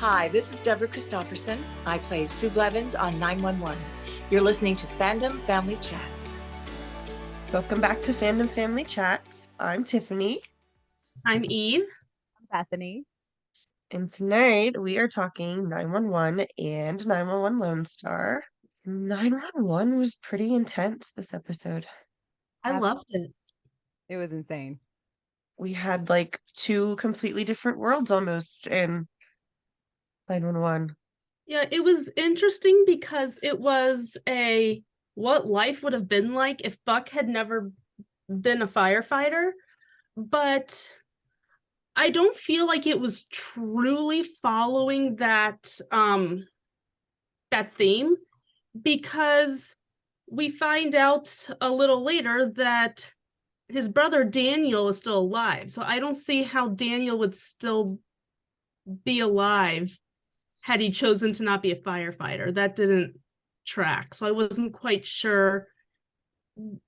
Hi, this is Deborah Christofferson. I play Sue Blevins on 911. You're listening to Fandom Family Chats. Welcome back to Fandom Family Chats. I'm Tiffany. I'm Eve. I'm Bethany. And tonight we are talking 911 and 911 Lone Star. 911 was pretty intense this episode. I loved it. It was insane. We had like two completely different worlds almost in 911. Yeah, it was interesting because it was what life would have been like if Buck had never been a firefighter, but I don't feel like it was truly following that theme, because we find out a little later that his brother Daniel is still alive. So I don't see how Daniel would still be alive had he chosen to not be a firefighter. That didn't track. So I wasn't quite sure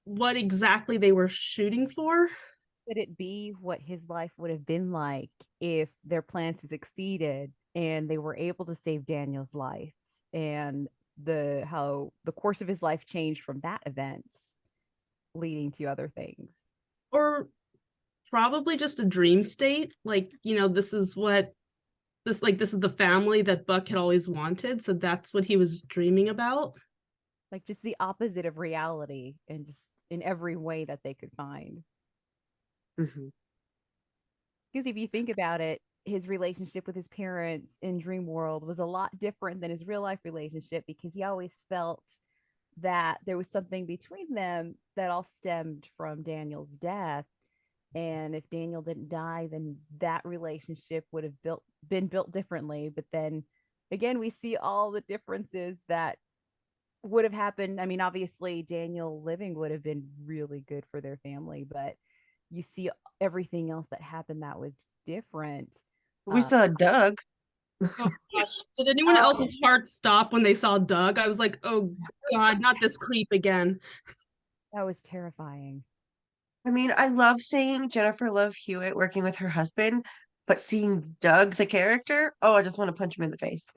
what exactly they were shooting for. Could it be what his life would have been like if their plans had succeeded and they were able to save Daniel's life, and how the course of his life changed from that event, leading to other things? Or probably just a dream state. Like, this is the family that Buck had always wanted. So that's what he was dreaming about. Like just the opposite of reality, and just in every way that they could find. Mm-hmm. Because if you think about it, his relationship with his parents in Dream World was a lot different than his real life relationship, because he always felt that there was something between them that all stemmed from Daniel's death. And if Daniel didn't die, then that relationship would have been built differently. But then again, we see all the differences that would have happened. I mean, obviously Daniel living would have been really good for their family, but you see everything else that happened that was different. We saw Doug. Oh gosh. Did anyone else's heart stop when they saw Doug? I was like, oh God, not this creep again. That was terrifying. I mean, I love seeing Jennifer Love Hewitt working with her husband, but seeing Doug, the character, oh, I just want to punch him in the face.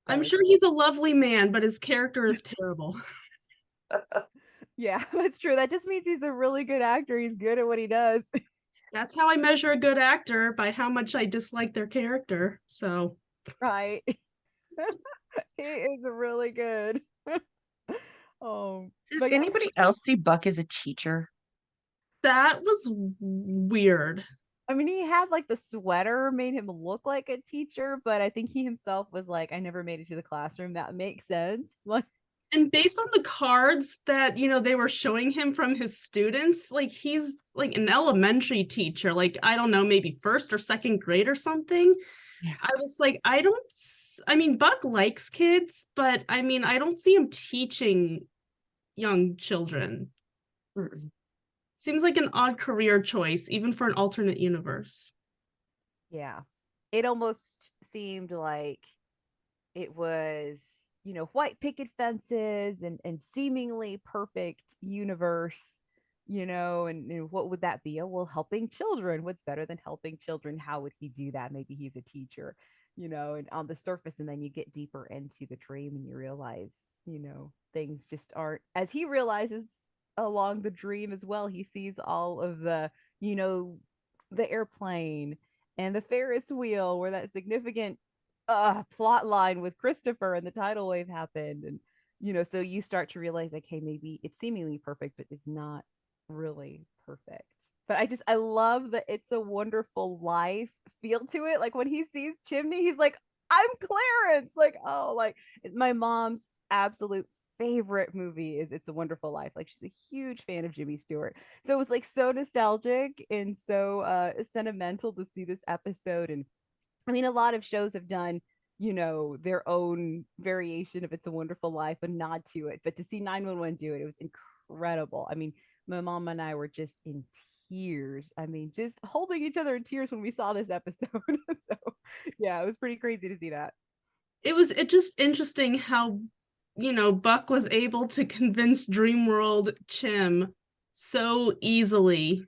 I'm sure he's a lovely man, but his character is terrible. Yeah, that's true. That just means he's a really good actor. He's good at what he does. That's how I measure a good actor, by how much I dislike their character. So, right. He is really good. Does anybody else see Buck as a teacher? That was weird. I mean, he had like the sweater made him look like a teacher, but I think he himself was like, I never made it to the classroom. That makes sense. Like, and based on the cards that, they were showing him from his students, like he's like an elementary teacher, like, I don't know, maybe first or second grade or something. Yeah. I was like, Buck likes kids, but I don't see him teaching young children. Mm-mm. Seems like an odd career choice, even for an alternate universe. Yeah. It almost seemed like it was, white picket fences and seemingly perfect universe, and what would that be? Oh, well, helping children. What's better than helping children? How would he do that? Maybe he's a teacher, and on the surface, and then you get deeper into the dream and you realize, things just aren't as he realizes along the dream as well. He sees all of the, the airplane and the Ferris wheel, where that significant plot line with Christopher and the tidal wave happened. And, so you start to realize, like, hey, maybe it's seemingly perfect, but it's not really perfect. But I love the It's a Wonderful Life feel to it. Like when he sees Chimney, he's like, I'm Clarence. Like, oh, like my mom's absolute favorite movie is It's a Wonderful Life. Like she's a huge fan of Jimmy Stewart. So it was like so nostalgic and so sentimental to see this episode. And I mean, a lot of shows have done, their own variation of It's a Wonderful Life, a nod to it. But to see 911 do it, it was incredible. I mean, my mom and I were just in tears. I mean, just holding each other in tears when we saw this episode. So yeah, it was pretty crazy to see that. It just interesting how, Buck was able to convince Dreamworld Chim so easily.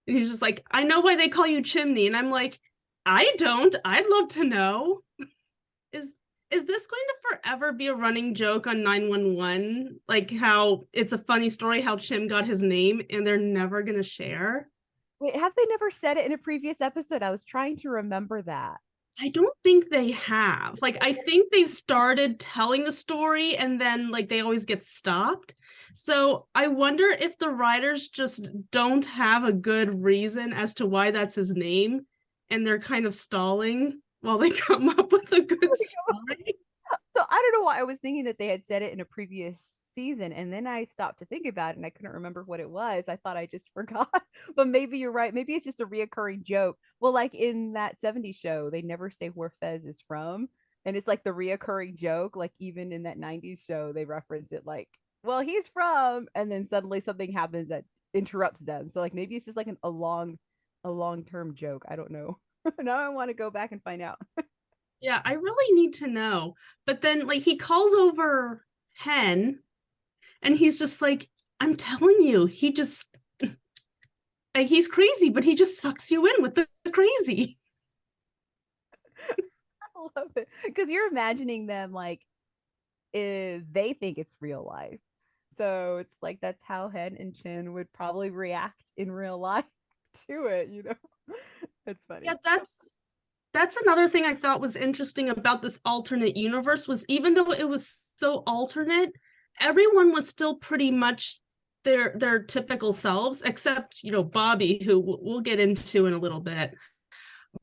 And he's just like, I know why they call you Chimney. And I'm like, I don't. I'd love to know. Is is this going to forever be a running joke on 911? Like how it's a funny story how Chim got his name and they're never gonna share? Wait, have they never said it in a previous episode? I was trying to remember that. I don't think they have. Like, I think they've started telling the story and then, like, they always get stopped. So I wonder if the writers just don't have a good reason as to why that's his name and they're kind of stalling while they come up with a good story. So I don't know why I was thinking that they had said it in a previous season, and then I stopped to think about it and I couldn't remember what it was. I thought I just forgot. But maybe you're right. Maybe it's just a reoccurring joke. Well, like in that 70s show, they never say where Fez is from. And it's like the reoccurring joke. Like even in that 90s show, they reference it like, well, he's from, and then suddenly something happens that interrupts them. So like maybe it's just like a long-term joke. I don't know. Now I want to go back and find out. Yeah, I really need to know. But then, like, he calls over Hen and he's just like, I'm telling you, he just, like, he's crazy, but he just sucks you in with the crazy. I love it because you're imagining them like if they think it's real life. So it's like that's how Hen and Chin would probably react in real life to it, you know. It's funny. Yeah, that's another thing I thought was interesting about this alternate universe was even though it was so alternate, everyone was still pretty much their typical selves, except, you know, Bobby, who we'll get into in a little bit.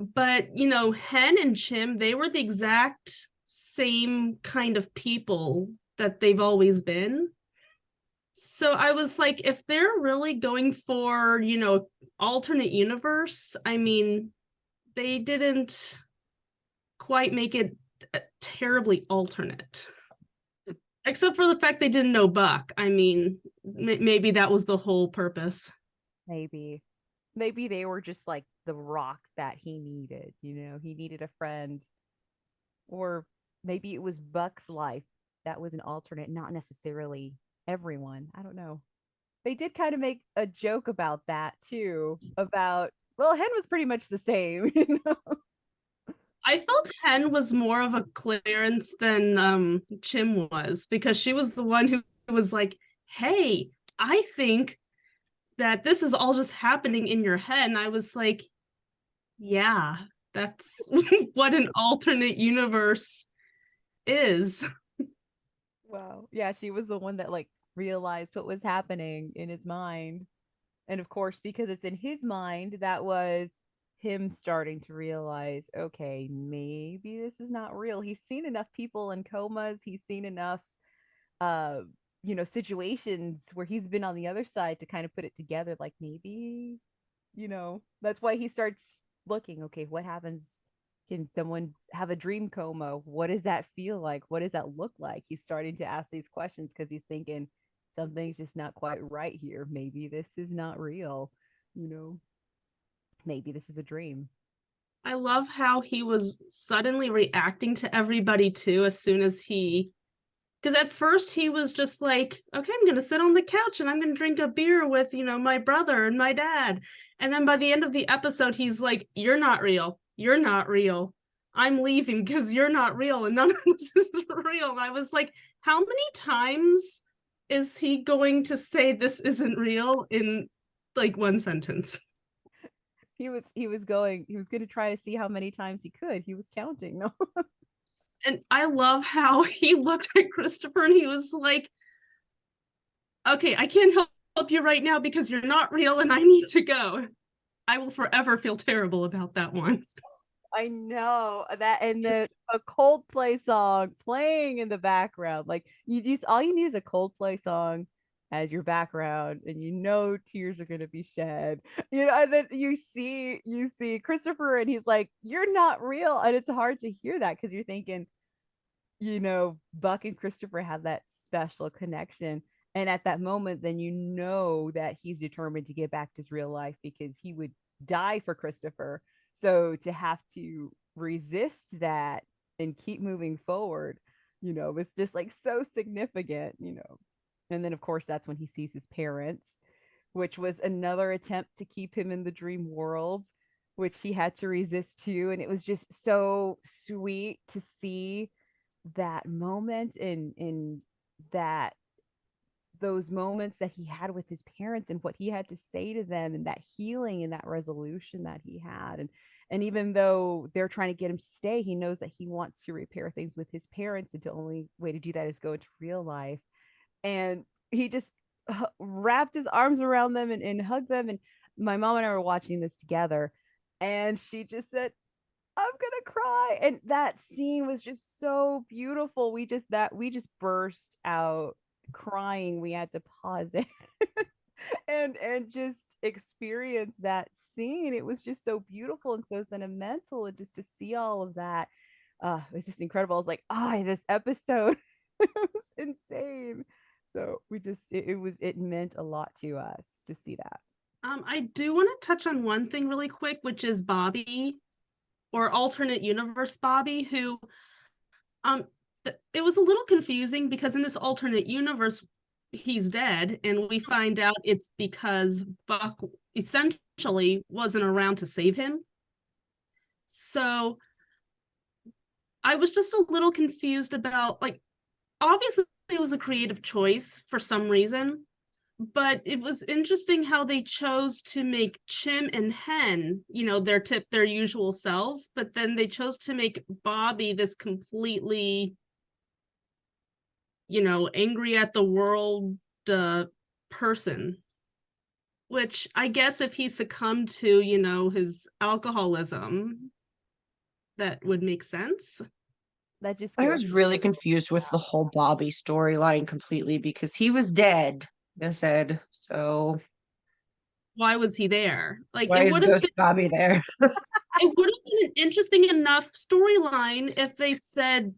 But, you know, Hen and Chim, they were the exact same kind of people that they've always been. So I was like, if they're really going for, you know, alternate universe, I mean, they didn't quite make it terribly alternate. Except for the fact they didn't know Buck. I mean, maybe that was the whole purpose. Maybe. Maybe they were just like the rock that he needed, you know, he needed a friend. Or maybe it was Buck's life that was an alternate, not necessarily everyone. I don't know. They did kind of make a joke about that too, about well, Hen was pretty much the same, you know. I felt Hen was more of a clearance than Chim was because she was the one who was like, hey, I think that this is all just happening in your head. And I was like, yeah, that's what an alternate universe is. Wow. Yeah, she was the one that like realized what was happening in his mind. And of course, because it's in his mind, that was him starting to realize, okay, maybe this is not real. He's seen enough people in comas, he's seen enough uh situations where he's been on the other side to kind of put it together like maybe, that's why he starts looking, okay, what happens? Can someone have a dream coma? What does that feel like? What does that look like? He's starting to ask these questions because he's thinking something's just not quite right here. Maybe this is not real, you know, maybe this is a dream. I love how he was suddenly reacting to everybody too as soon as because at first he was just like, okay, I'm going to sit on the couch and I'm going to drink a beer with, my brother and my dad. And then by the end of the episode, he's like, you're not real. You're not real. I'm leaving because you're not real and none of this is real. And I was like, how many times is he going to say this isn't real in like one sentence? He was going to try to see how many times he could. He was counting. No. And I love how he looked at Christopher and he was like, okay, I can't help you right now because you're not real and I need to go. I will forever feel terrible about that one. I know that, and the a Coldplay song playing in the background. Like you just all you need is a Coldplay song as your background, and tears are gonna be shed. And then you see Christopher, and he's like, "You're not real," and it's hard to hear that because you're thinking, Buck and Christopher have that special connection. And at that moment, then that he's determined to get back to his real life because he would die for Christopher. So to have to resist that and keep moving forward, was just like so significant. And then, of course, that's when he sees his parents, which was another attempt to keep him in the dream world. which he had to resist too. And it was just so sweet to see that moment in that those moments that he had with his parents and what he had to say to them, and that healing and that resolution that he had. And even though they're trying to get him to stay, he knows that he wants to repair things with his parents, and the only way to do that is go into real life. And he just wrapped his arms around them and hugged them. And my mom and I were watching this together, and she just said, I'm gonna cry. And that scene was just so beautiful. We just burst out crying. We had to pause it and just experience that scene. It was just so beautiful and so sentimental, and just to see all of that, it was just incredible. I was like, oh, this episode it was insane. So it meant a lot to us to see that. I do want to touch on one thing really quick, which is Bobby, or alternate universe Bobby, who it was a little confusing because in this alternate universe he's dead, and we find out it's because Buck essentially wasn't around to save him. So I was just a little confused about, like, obviously it was a creative choice for some reason, but it was interesting how they chose to make Chim and Hen, their usual selves, but then they chose to make Bobby this completely, angry at the world person, which I guess if he succumbed to, his alcoholism, that would make sense. That just I goes was to really show confused with the how whole Bobby storyline completely because he was dead, they said. So Why was he there? Like, why it is would have Ghost Bobby there? been an interesting enough storyline if they said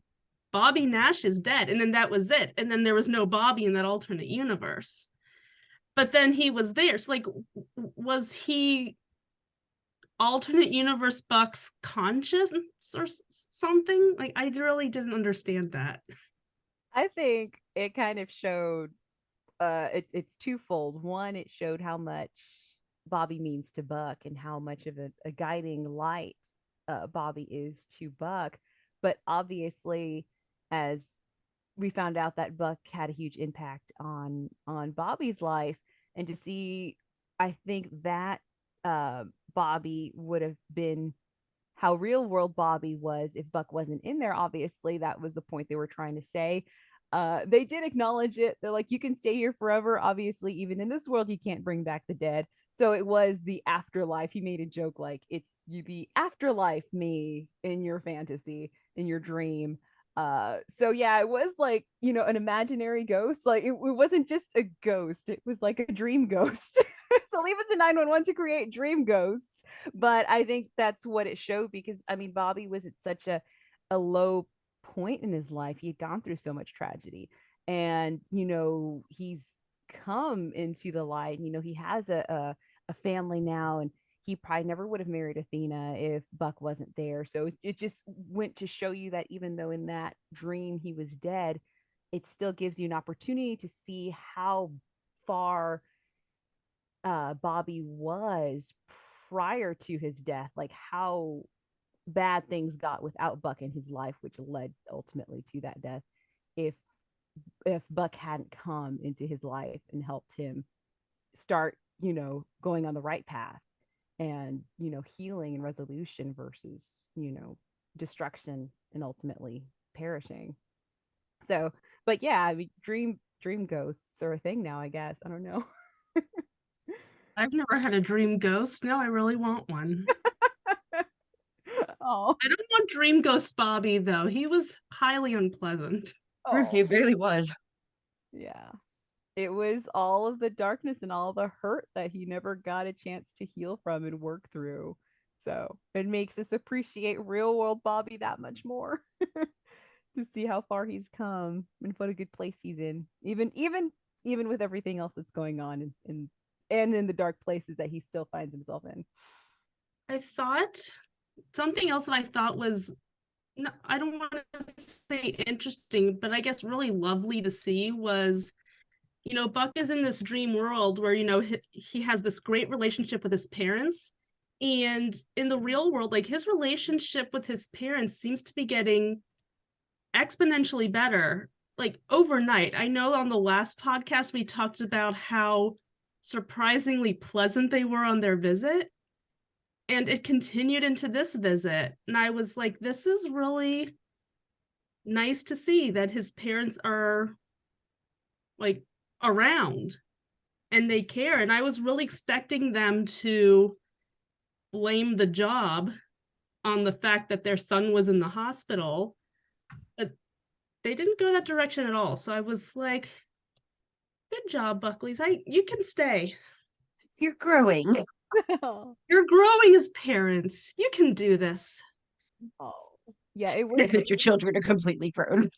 Bobby Nash is dead, and then that was it, and then there was no Bobby in that alternate universe. But then he was there. So, like, was he alternate universe Buck's conscience or something? Like, I really didn't understand that. I think it kind of showed it's twofold. One, it showed how much Bobby means to Buck and how much of a guiding light Bobby is to Buck. But obviously, as we found out that Buck had a huge impact on Bobby's life, and to see, I think that Bobby would have been how real world Bobby was if Buck wasn't in there. Obviously, that was the point they were trying to say. They did acknowledge it. They're like, you can stay here forever. Obviously, even in this world, you can't bring back the dead. So it was the afterlife. He made a joke like, it's you the afterlife me in your fantasy, in your dream. So yeah, it was like, an imaginary ghost. Like it wasn't just a ghost, it was like a dream ghost. So leave it to 911 to create dream ghosts. But I think that's what it showed, because I mean, Bobby was at such a low point in his life. He had gone through so much tragedy, and he's come into the light. He has a family now, and he probably never would have married Athena if Buck wasn't there. So it just went to show you that even though in that dream he was dead, it still gives you an opportunity to see how far Bobby was prior to his death, like how bad things got without Buck in his life, which led ultimately to that death. If Buck hadn't come into his life and helped him start, going on the right path, and healing and resolution versus destruction and ultimately perishing. So, but yeah, I mean, dream ghosts are a thing now, I guess. I don't know. I've never had a dream ghost. Now I really want one. Oh, I don't want dream ghost Bobby, though. He was highly unpleasant. He oh, really was. yeah. It was all of the darkness and all the hurt that he never got a chance to heal from and work through. So it makes us appreciate real world Bobby that much more, to see how far he's come and what a good place he's in. Even with everything else that's going on, and in the dark places that he still finds himself in. I thought something else that I thought was, no, I don't want to say interesting, but I guess really lovely to see was, Buck is in this dream world where, he has this great relationship with his parents, And in the real world, like his relationship with his parents seems to be getting exponentially better, like overnight. I know on the last podcast we talked about how surprisingly pleasant they were on their visit, and it continued into this visit. And I was like, this is really nice to see that his parents are like around and they care. And I was really expecting them to blame the job on the fact that their son was in the hospital, but they didn't go that direction at all. So I was like, good job, Buckleys. You can stay. You're growing. You're growing as parents. You can do this. Oh, yeah, it If was. your children are completely grown.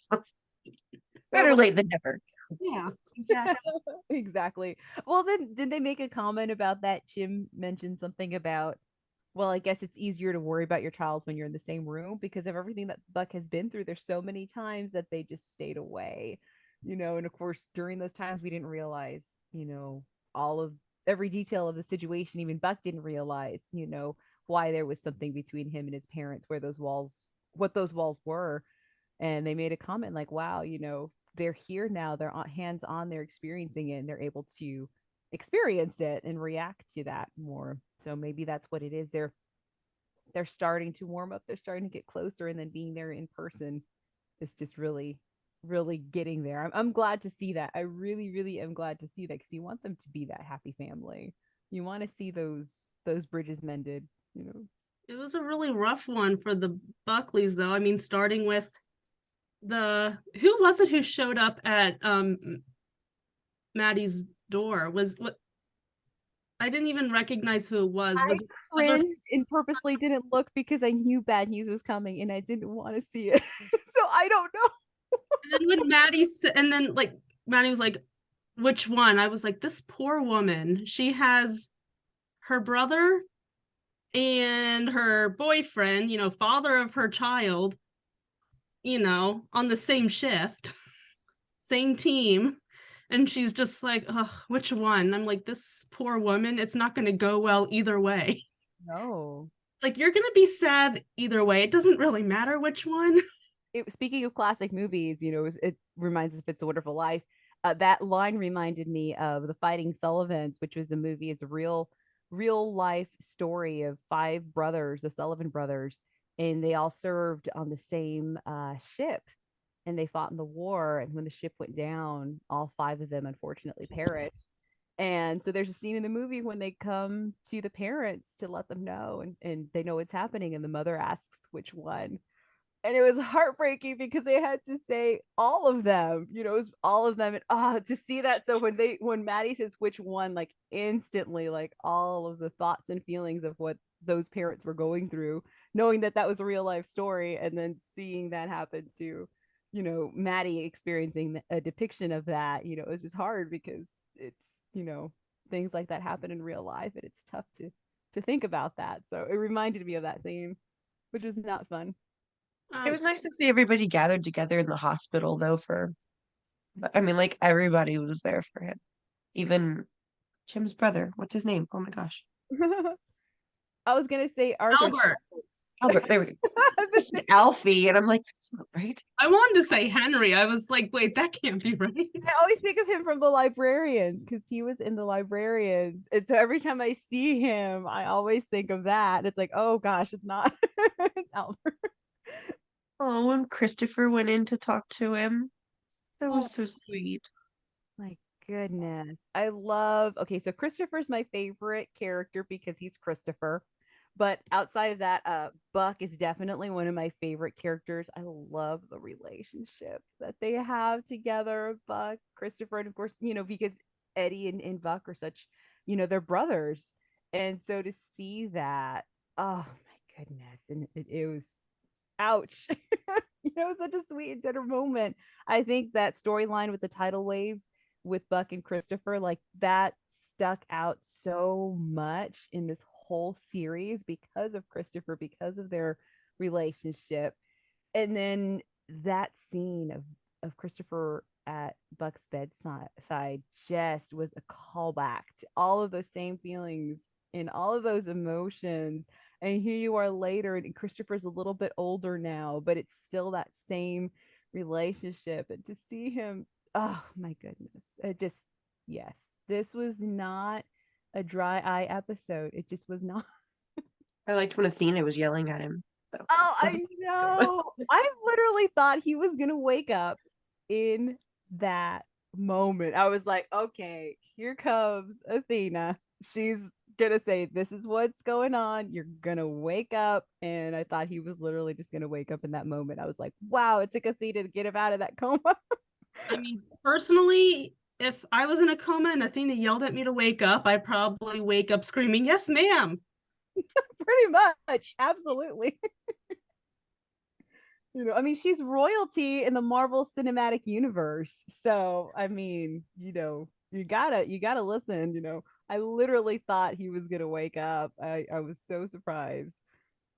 Better was- late than never. Yeah, exactly. Exactly. Well, then, did they make a comment about that? Jim mentioned something about, well, I guess it's easier to worry about your child when you're in the same room because of everything that Buck has been through. There's so many times that they just stayed away, and of course, during those times, we didn't realize, all of every detail of the situation. Even Buck didn't realize, why there was something between him and his parents, what those walls were. And they made a comment like, wow, they're here now, they're hands on, they're experiencing it, and they're able to experience it and react to that more. So maybe that's what it is. They're starting to warm up, they're starting to get closer, and then being there in person is just really, really getting there. I'm glad to see that. I really, really am glad to see that, because you want them to be that happy family. You want to see those bridges mended. It was a really rough one for the Buckleys, though. I mean, starting with who was it who showed up at Maddie's door? Was what I didn't even recognize who it was. I Was it cringed and purposely didn't look because I knew bad news was coming and I didn't want to see it. So I don't know. and then when and then like Maddie was like, which one? I was like, this poor woman. She has her brother and her boyfriend, father of her child, on the same shift, same team. And she's just like, oh, which one? I'm like, this poor woman, it's not going to go well either way. No. Like, you're going to be sad either way. It doesn't really matter which one. Speaking of classic movies, it reminds us of It's a Wonderful Life. That line reminded me of The Fighting Sullivans, which was a movie. It's a real life story of five brothers, the Sullivan brothers, and they all served on the same ship, and they fought in the war. And when the ship went down, all five of them unfortunately perished. And so there's a scene in the movie when they come to the parents to let them know, and they know what's happening, and the mother asks which one. And it was heartbreaking because they had to say all of them, it was all of them. And to see that. So when Maddie says which one, like instantly, like all of the thoughts and feelings of what those parents were going through, knowing that that was a real life story, and then seeing that happen to, Maddie experiencing a depiction of that, it was just hard because it's, things like that happen in real life, and it's tough to think about that. So it reminded me of that scene, which was not fun. It was nice to see everybody gathered together in the hospital, though, like everybody was there for him. Even Jim's brother. What's his name? Oh my gosh. I was gonna say Arthur. Albert, there we go. This is Alfie, and I'm like, that's not right. I wanted to say Henry. I was like, wait, that can't be right. I always think of him from the Librarians because he was in the Librarians. And so every time I see him, I always think of that. It's like, oh gosh, it's not. It's Albert. Oh, when Christopher went in to talk to him, that was so sweet. My goodness. Okay, so Christopher's my favorite character because he's Christopher. But outside of that, Buck is definitely one of my favorite characters. I love the relationship that they have together, Buck, Christopher, and of course, because Eddie and Buck are such, they're brothers. And so to see that, oh my goodness. And it was ouch. Such a sweet and tender moment. I think that storyline with the tidal wave with Buck and Christopher, like that stuck out so much in this whole series because of Christopher, because of their relationship. And then that scene of Christopher at Buck's bedside just was a callback to all of those same feelings and all of those emotions. And here you are later, and Christopher's a little bit older now, but it's still that same relationship. And to see him, oh my goodness, it just, yes, this was not a dry eye episode. It just was not. I liked when Athena was yelling at him. Oh, I know. I literally thought he was gonna wake up in that moment. I was like, okay, here comes Athena. She's gonna say, this is what's going on. You're gonna wake up. And I thought he was literally just gonna wake up in that moment. I was like, wow, it took Athena to get him out of that coma. I mean, personally, if I was in a coma and Athena yelled at me to wake up, I'd probably wake up screaming, "Yes, ma'am." Pretty much. Absolutely. I mean, she's royalty in the Marvel Cinematic Universe. So, I mean, you gotta listen. I literally thought he was gonna wake up. I was so surprised.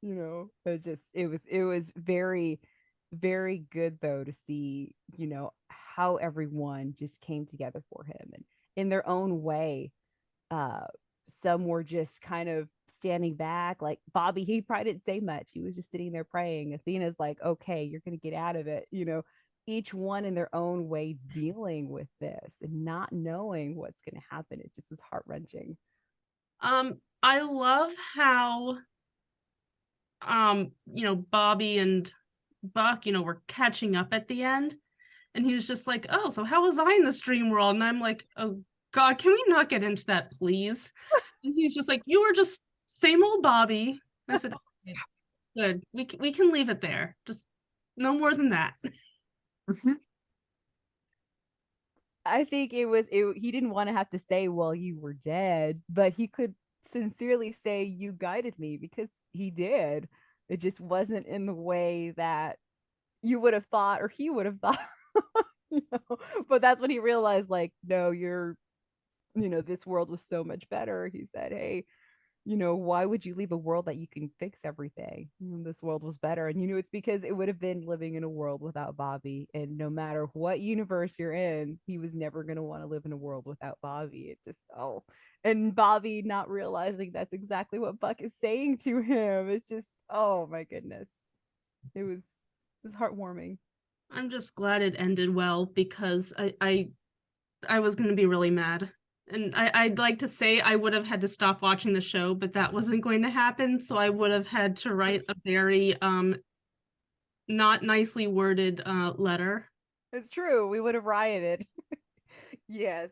It was very, very good though to see, how everyone just came together for him and in their own way. uh some were just kind of standing back, like Bobby. He probably didn't say much, he was just sitting there praying. Athena's like, okay, you're gonna get out of it. Each one in their own way dealing with this and not knowing what's going to happen. It just was heart-wrenching. I love how Bobby and Buck, were catching up at the end, and he was just like, "Oh, so how was I in this dream world?" And I'm like, "Oh God, can we not get into that, please?" And he's just like, "You were just same old Bobby." And I said, "Okay, good. We can leave it there. Just no more than that." I think he didn't want to have to say, well, you were dead, but he could sincerely say, you guided me, because he did. It just wasn't in the way that you would have thought or he would have thought. But that's when he realized, like, no, this world was so much better. He said, hey, why would you leave a world that you can fix everything? This world was better. And it's because it would have been living in a world without Bobby. And no matter what universe you're in, he was never going to want to live in a world without Bobby. It just, oh. And Bobby not realizing that's exactly what Buck is saying to him. It's just, oh my goodness. It was heartwarming. I'm just glad it ended well, because I was going to be really mad. And I'd like to say I would have had to stop watching the show, but that wasn't going to happen. So I would have had to write a very not nicely worded letter. It's true. We would have rioted. Yes.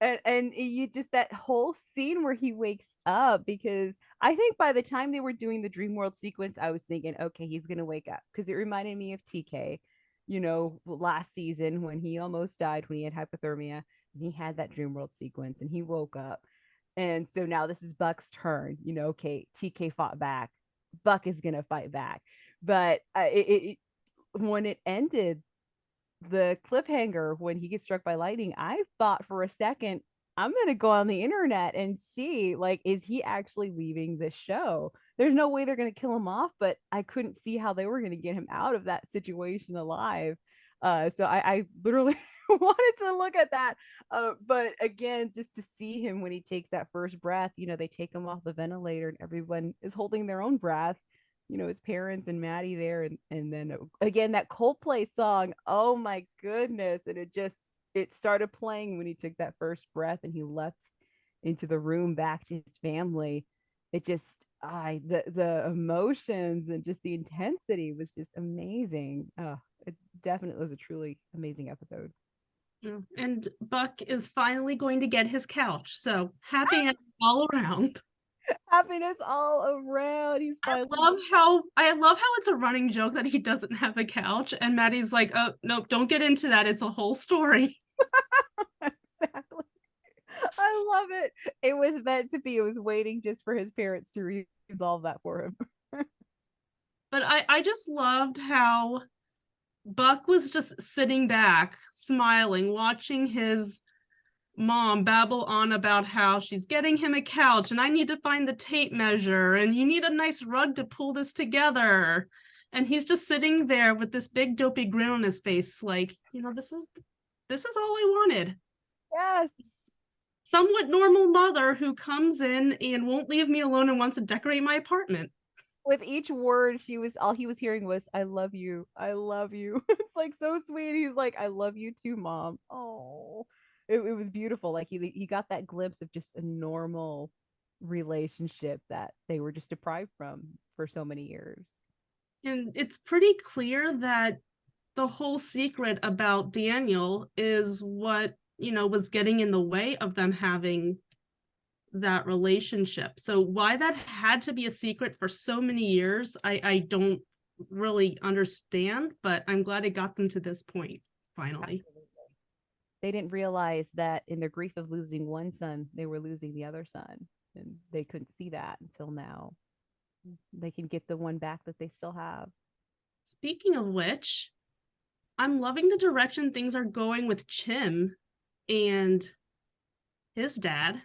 And you just, that whole scene where he wakes up, because I think by the time they were doing the dream world sequence, I was thinking, okay, he's gonna wake up, because it reminded me of TK, last season when he almost died, when he had hypothermia, and he had that dream world sequence and he woke up. And so now this is Buck's turn. Okay, TK fought back, Buck is gonna fight back. But when it ended, the cliffhanger when he gets struck by lightning, I thought for a second, I'm going to go on the internet and see, like, is he actually leaving the show? There's no way they're going to kill him off, but I couldn't see how they were going to get him out of that situation alive. So I literally wanted to look at that. But again, just to see him when he takes that first breath, they take him off the ventilator and everyone is holding their own breath. His parents and Maddie there, and then again that Coldplay song. Oh my goodness. And it started playing when he took that first breath and he left into the room back to his family. It just the emotions and just the intensity was just amazing. It definitely was a truly amazing episode. And Buck is finally going to get his couch, so happy ending all around. Happiness all around. He's finally. I love how it's a running joke that he doesn't have a couch, and Maddie's like, "Oh nope, don't get into that. It's a whole story." Exactly. I love it. It was meant to be. It was waiting just for his parents to resolve that for him. But I just loved how Buck was just sitting back, smiling, watching his mom babble on about how she's getting him a couch and I need to find the tape measure and you need a nice rug to pull this together. And he's just sitting there with this big dopey grin on his face, like, this is all I wanted. Yes. somewhat normal mother who comes in and won't leave me alone and wants to decorate my apartment. With each word, all he was hearing was, I love you. I love you. It's like so sweet. He's like, I love you too, mom. Oh, it was beautiful. Like he got that glimpse of just a normal relationship that they were just deprived from for so many years. And it's pretty clear that the whole secret about Daniel is what, was getting in the way of them having that relationship. So why that had to be a secret for so many years, I don't really understand, but I'm glad it got them to this point finally. Absolutely. They didn't realize that in their grief of losing one son, they were losing the other son, and they couldn't see that until now. They can get the one back that they still have. Speaking of which, I'm loving the direction things are going with Chim and his dad.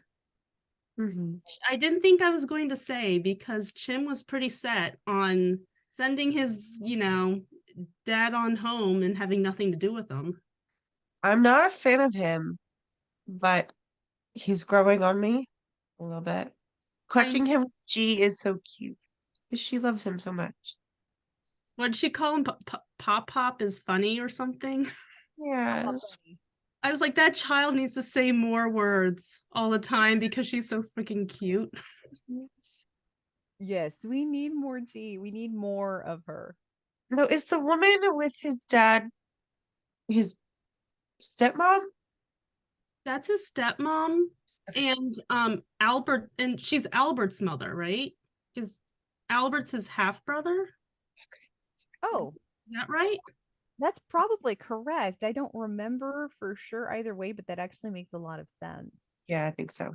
Mm-hmm. I didn't think I was going to say, because Chim was pretty set on sending his, dad on home and having nothing to do with them. I'm not a fan of him, but he's growing on me a little bit. Clutching him, G is so cute because she loves him so much. What did she call him? Pop Pop is funny or something? Yeah. I was like, that child needs to say more words all the time because she's so freaking cute. Yes, we need more G. We need more of her. No, is the woman with his dad his stepmom? That's his stepmom. And Albert, and she's Albert's mother, right? Because Albert's his half brother. Oh, Is that right? that's probably correct. I don't remember for sure either way, but that actually makes a lot of sense. Yeah, I think so.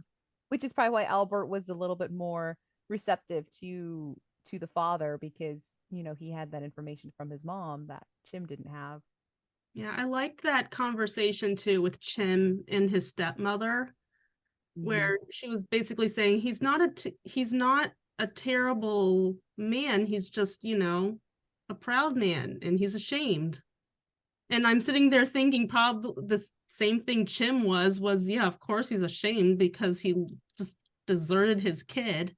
Which is probably why Albert was a little bit more receptive to the father, because he had that information from his mom that Chim didn't have. Yeah, I liked that conversation too with Chim and his stepmother, where she was basically saying he's not a terrible man. He's just, a proud man, and he's ashamed. And I'm sitting there thinking probably the same thing Chim was, yeah, of course he's ashamed because he just deserted his kid.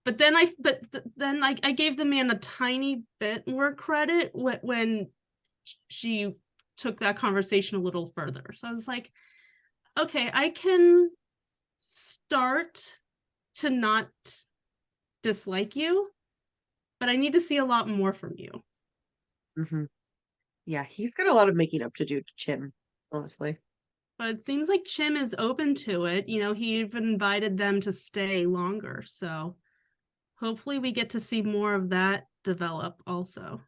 But then I gave the man a tiny bit more credit when she took that conversation a little further. So I was like, okay, I can start to not dislike you, but I need to see a lot more from you. Mm-hmm. Yeah, he's got a lot of making up to do to Chim, honestly. But it seems like Chim is open to it. He even invited them to stay longer. So hopefully we get to see more of that develop also.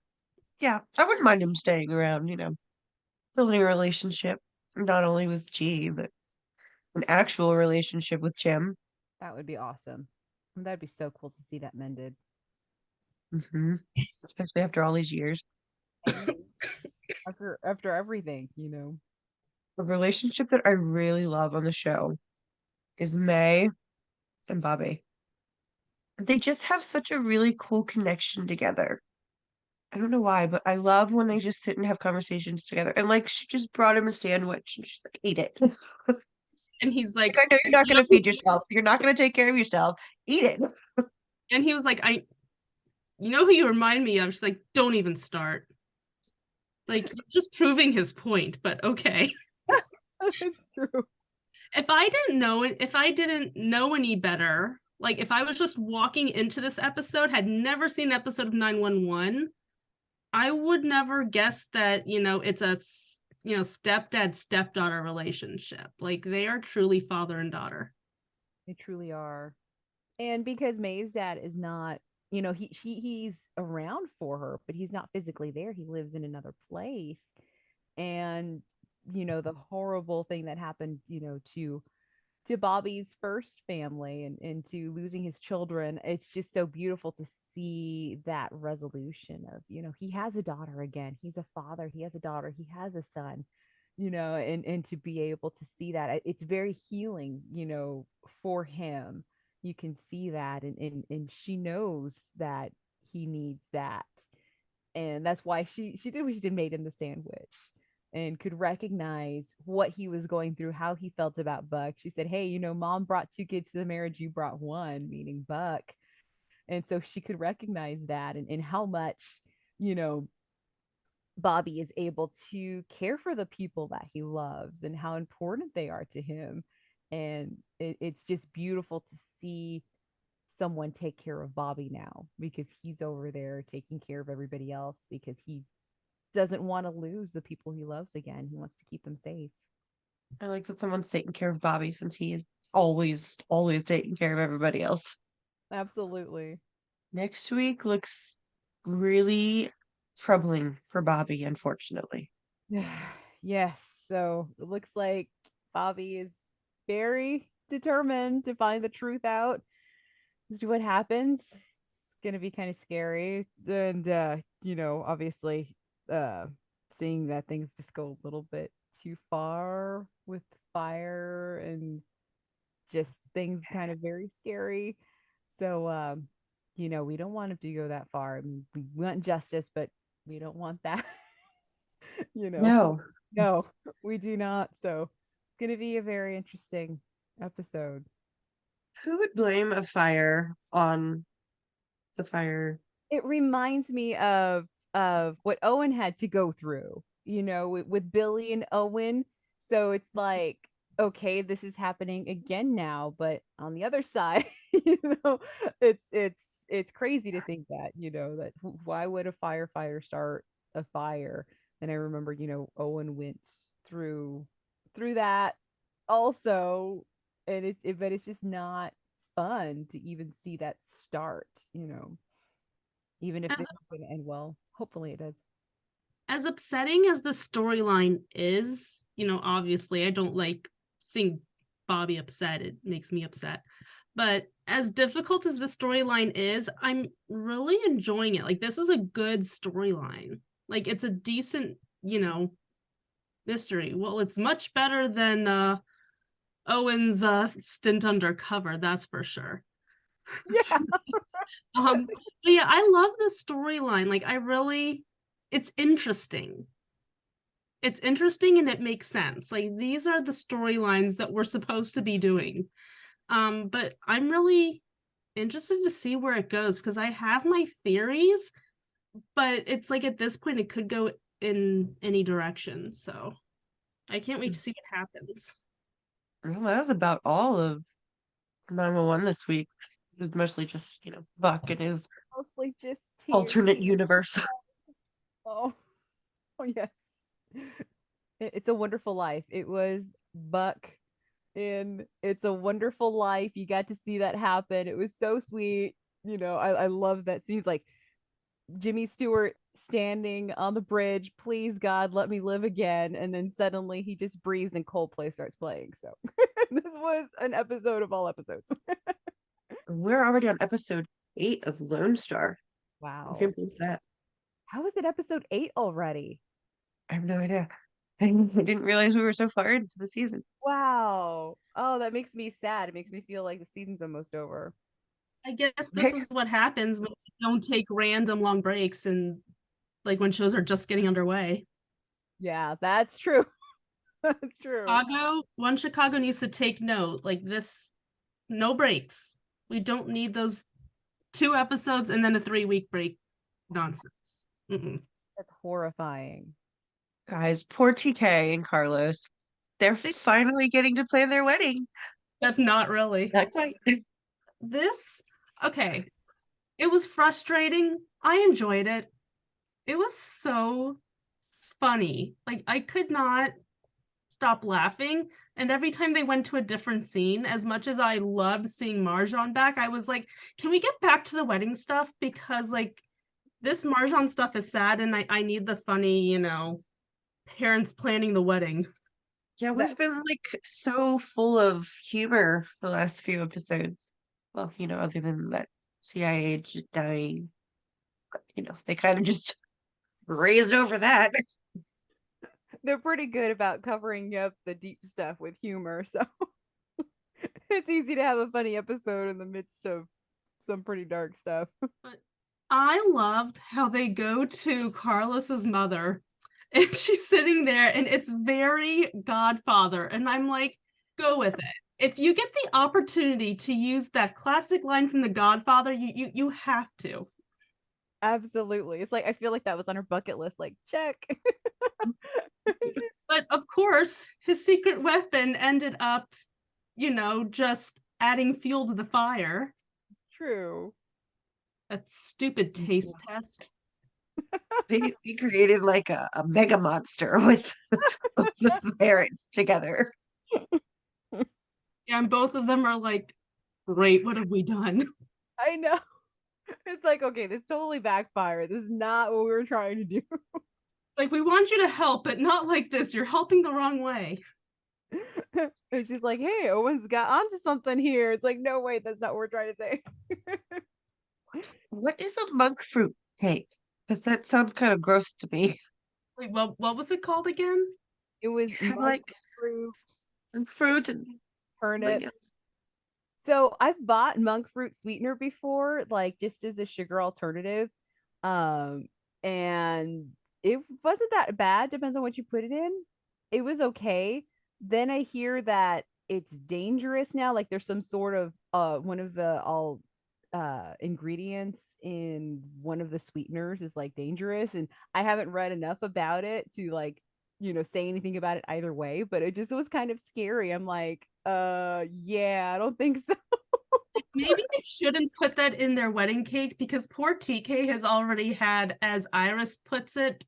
Yeah, I wouldn't mind him staying around, building a relationship, not only with G, but an actual relationship with Chim. That would be awesome. That'd be so cool to see that mended. Mm-hmm. Especially after all these years. After everything. A relationship that I really love on the show is May and Bobby. They just have such a really cool connection together. I don't know why, but I love when they just sit and have conversations together. And like she just brought him a sandwich and she's like, eat it. And he's like, I know you're not gonna feed yourself. You're not gonna take care of yourself. Eat it. and he was like, you know who you remind me of? She's like, don't even start. Like, you're just proving his point, but okay. It's true. If I didn't know any better, like if I was just walking into this episode, had never seen an episode of 911, I would never guess that, it's a, stepdad stepdaughter relationship. Like they are truly father and daughter. They truly are. And because May's dad is not, he's around for her, but he's not physically there. He lives in another place. And the horrible thing that happened, to Bobby's first family, and to losing his children, it's just so beautiful to see that resolution of, he has a daughter again. He's a father, he has a daughter, he has a son, and to be able to see that, it's very healing, for him. You can see that, and she knows that he needs that. And that's why she did what she did, made him the sandwich. and could recognize what he was going through, how he felt about Buck. She said, hey, mom brought 2 kids to the marriage, you brought one, meaning Buck. And so she could recognize that, and how much, you know, Bobby is able to care for the people that he loves and how important they are to him. And it's just beautiful to see someone take care of Bobby now, because he's over there taking care of everybody else, because he doesn't want to lose the people he loves again. He wants to keep them safe. I like that someone's taking care of Bobby, since he is always taking care of everybody else. Absolutely. Next week looks really troubling for Bobby, unfortunately. Yes. So it looks like Bobby is very determined to find the truth out as to what happens. It's going to be kind of scary. And, obviously, uh, seeing that things just go a little bit too far with fire and just things kind of very scary. So, we don't want him to go that far. I mean, we want justice, but we don't want that. No. No, we do not. So it's going to be a very interesting episode. Who would blame a fire on the fire? It reminds me of what Owen had to go through, with Billy and Owen. So it's like, okay, this is happening again now, but on the other side, it's crazy to think that, that why would a firefighter start a fire? And I remember, Owen went through that also, and but it's just not fun to even see that start, even if As this is going to end well. Hopefully it does. as upsetting as the storyline is, obviously I don't like seeing Bobby upset. It makes me upset. But as difficult as the storyline is, I'm really enjoying it. Like, this is a good storyline. Like, it's a decent, mystery. Well, it's much better than Owen's stint undercover, that's for sure. Yeah. But yeah, I love the storyline. Like, it's interesting. It's interesting and it makes sense. Like, these are the storylines that we're supposed to be doing. But I'm really interested to see where it goes, because I have my theories, but it's like at this point it could go in any direction. So I can't wait to see what happens. Well, that was about all of 911 this week. It was mostly just, Buck and his Mostly just tears. alternate universe. Oh, oh yes. It's a Wonderful Life. It was Buck in It's a Wonderful Life. You got to see that happen. It was so sweet. I love that scene. He's like, Jimmy Stewart standing on the bridge, please God, let me live again. And then suddenly he just breathes and Coldplay starts playing. So this was an episode of all episodes. We're already on episode 8 of Lone Star. I Wow. can't believe that. How is it episode 8 already? I have no idea. I didn't realize we were so far into the season. Wow. Oh, that makes me sad. It makes me feel like the season's almost over. I guess this Right? is what happens when you don't take random long breaks, and like when shows are just getting underway. Yeah, that's true. That's true. Chicago needs to take note. Like, this, no breaks. We don't need those 2 episodes and then a 3-week break nonsense. Mm-mm. That's horrifying. Guys, poor TK and Carlos. They're finally getting to plan their wedding. That's not really. Not quite. Okay. It was frustrating. I enjoyed it. It was so funny. Like, I could not stop laughing. And every time they went to a different scene, as much as I loved seeing Marjan back, I was like, can we get back to the wedding stuff? Because, like, this Marjan stuff is sad, and I need the funny, parents planning the wedding. Yeah, we've been like so full of humor the last few episodes. Well, other than that CIA agent dying. But, they kind of just grazed over that. They're pretty good about covering up the deep stuff with humor, so it's easy to have a funny episode in the midst of some pretty dark stuff. But I loved how they go to Carlos's mother And she's sitting there and it's very Godfather. And I'm like, go with it. If you get the opportunity to use that classic line from The Godfather, you have to. Absolutely. It's like I feel like that was on her bucket list, like check. But of course, his secret weapon ended up, just adding fuel to the fire. True. That stupid taste test. They created like a mega monster with the parents together. Yeah, and both of them are like, great, what have we done? I know. It's like, okay, this totally backfired. This is not what we were trying to do. Like, we want you to help, but not like this. You're helping the wrong way. And she's like, hey, Owen's got onto something here. It's like, no, wait, that's not what we're trying to say. What is a monk fruit cake? Because that sounds kind of gross to me. Like, what was it called again? It was It's kind of monk like fruit, fruit and turnip. like, So I've bought monk fruit sweetener before, like just as a sugar alternative. Um, and it wasn't that bad, depends on what you put it in. It was okay. Then I hear that it's dangerous now, like there's some sort of one of the all ingredients in one of the sweeteners is like dangerous, and I haven't read enough about it to like say anything about it either way, but it just was kind of scary. I'm like, yeah, I don't think so. Maybe they shouldn't put that in their wedding cake because poor TK has already had, as Iris puts it,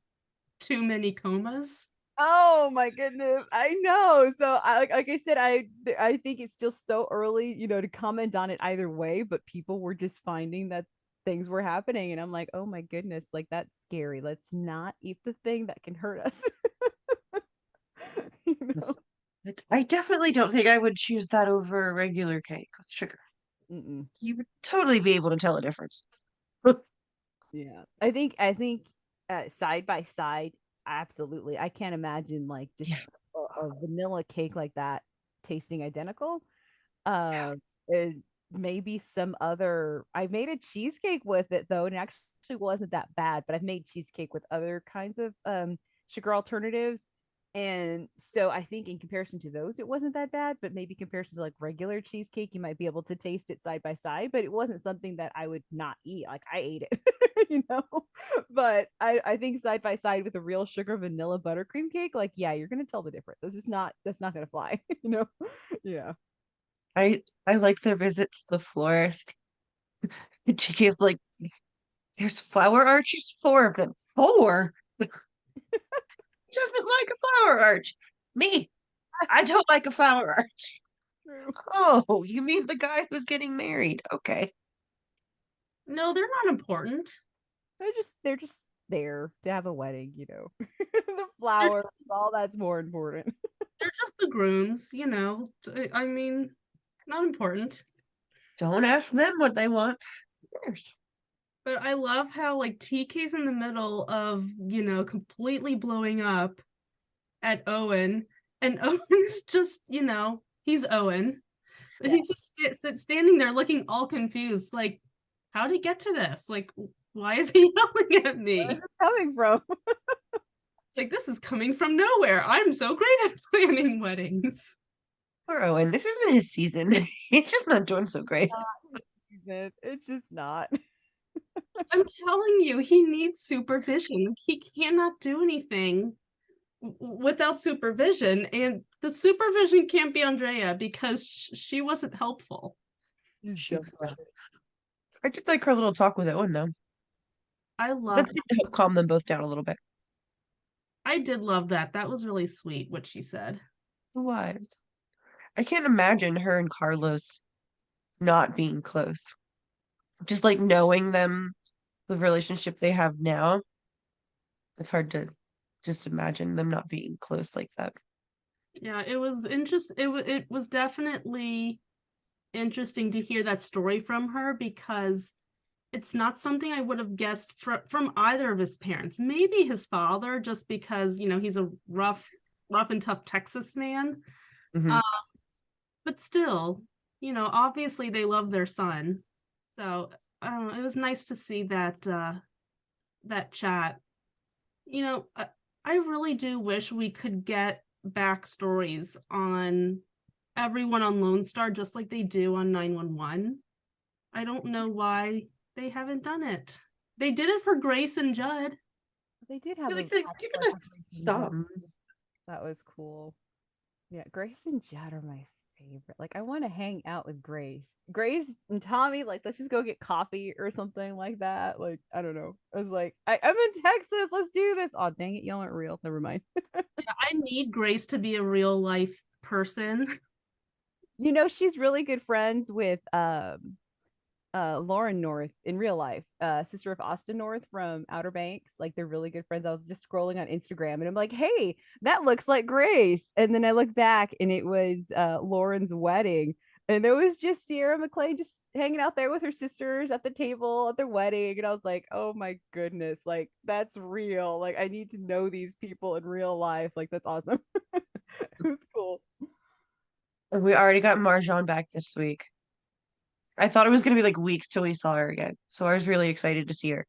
too many comas. Oh my goodness, I know. So like I said, I think it's just so early, to comment on it either way, but people were just finding that things were happening, and I'm like, oh my goodness, like that's scary. Let's not eat the thing that can hurt us. you know? I definitely don't think I would choose that over a regular cake with sugar. Mm-mm. You would totally be able to tell a difference. Yeah, I think side by side, absolutely. I can't imagine like just Yeah. a vanilla cake like that tasting identical. Uh, and maybe some other. I made a cheesecake with it though, and it actually wasn't that bad. But I've made cheesecake with other kinds of sugar alternatives, and so I think in comparison to those, it wasn't that bad. But maybe comparison to like regular cheesecake, you might be able to taste it side by side. But it wasn't something that I would not eat. Like I ate it, you know. But I think side by side with a real sugar vanilla buttercream cake, like yeah, you're gonna tell the difference. That's not gonna fly, you know. Yeah. I like their visits to the florist. TK's like, there's flower arches, 4 of them. 4? Doesn't like a flower arch. Me, I don't like a flower arch. True. Oh, you mean the guy who's getting married? Okay. No, they're not important. They're just there to have a wedding, you know. The flowers, all that's more important. They're just the grooms, I mean, not important. Don't ask them what they want. Yours. But I love how like TK's in the middle of, completely blowing up at Owen, and Owen is just, he's Owen. But Yeah. he's just standing there looking all confused, like, how did he get to this? Like, why is he yelling at me? Where's it coming from? It's like, this is coming from nowhere. I'm so great at planning weddings. Poor Owen. This isn't his season. He's just not doing so great. It's just not. I'm telling you, he needs supervision. He cannot do anything without supervision, and the supervision can't be Andrea because she wasn't helpful. I did like her little talk with Owen, though. I That seemed to help calm them both down a little bit. I did love that. That was really sweet what she said. The wives. I can't imagine her and Carlos not being close. Just like knowing them, the relationship they have now, it's hard to just imagine them not being close like that. Yeah, it was interesting. It was definitely interesting to hear that story from her because it's not something I would have guessed from either of his parents. Maybe his father, just because he's a rough and tough Texas man. Mhm. But still, obviously they love their son. So I don't know. It was nice to see that that chat. I really do wish we could get backstories on everyone on Lone Star just like they do on 911. I don't know why they haven't done it. They did it for Grace and Judd. They did I have feel a like they've had a given flashback us with Grace and Judd. some. That was cool. Yeah, Grace and Judd are my favorite. Like, I want to hang out with Grace. Grace and Tommy, like, let's just go get coffee or something like that. Like, I don't know. I was like, I'm in Texas. Let's do this. Oh, dang it. Y'all aren't real. Never mind. I need Grace to be a real life person. You know, she's really good friends with Lauren North in real life, sister of Austin North from Outer Banks. Like, they're really good friends. I was just scrolling on Instagram and I'm like, hey, that looks like Grace. And then I looked back and it was Lauren's wedding. And there was just Sierra McLean just hanging out there with her sisters at the table at their wedding. And I was like, oh my goodness, like that's real. Like, I need to know these people in real life. Like, that's awesome. It was cool. And we already got Marjan back this week. I thought it was gonna be like weeks till we saw her again. So I was really excited to see her.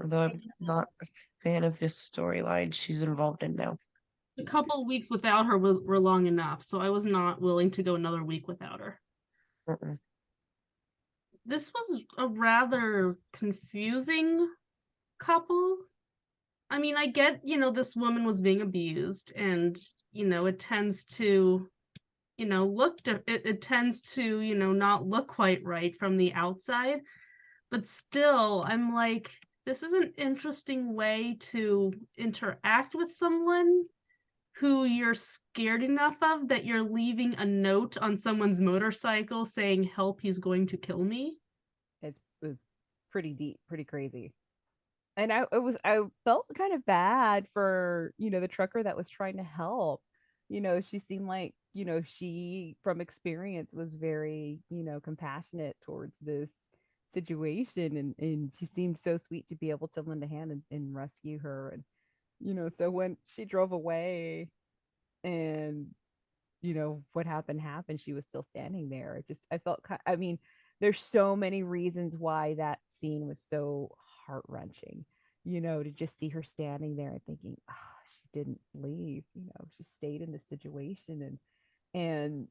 Although I'm not a fan of this storyline she's involved in now. A couple weeks without her were long enough, so I was not willing to go another week without her. Mm-mm. This was a rather confusing couple. I mean, I get, this woman was being abused and, it tends to, it tends to, not look quite right from the outside. But still, I'm like, this is an interesting way to interact with someone who you're scared enough of that you're leaving a note on someone's motorcycle saying, help, he's going to kill me. It was pretty deep, pretty crazy. And I felt kind of bad for, the trucker that was trying to help. She seemed like, she from experience was very, compassionate towards this situation, and she seemed so sweet to be able to lend a hand and rescue her. And so when she drove away and what happened, she was still standing there. I felt I mean, there's so many reasons why that scene was so heart-wrenching, to just see her standing there and thinking, oh, she didn't leave, she stayed in the situation, and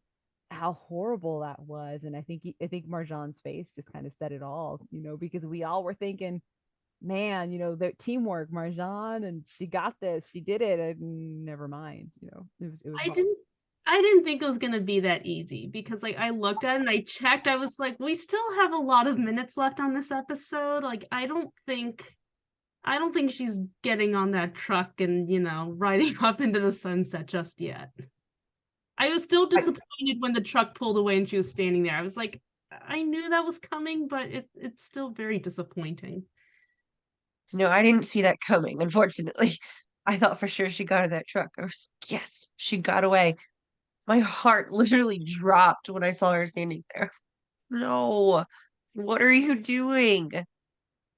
how horrible that was. And I think Marjan's face just kind of said it all, because we all were thinking, man, the teamwork, Marjan, and she got this, she did it, and never mind, it was I hard. didn't I didn't think it was gonna be that easy because like I looked at it and I checked, I was like, we still have a lot of minutes left on this episode. Like I don't think she's getting on that truck and, riding up into the sunset just yet. I was still disappointed when the truck pulled away and she was standing there. I was like, I knew that was coming, but it's still very disappointing. No, I didn't see that coming, unfortunately. I thought for sure she got out of that truck. I was, yes, she got away. My heart literally dropped when I saw her standing there. No, what are you doing?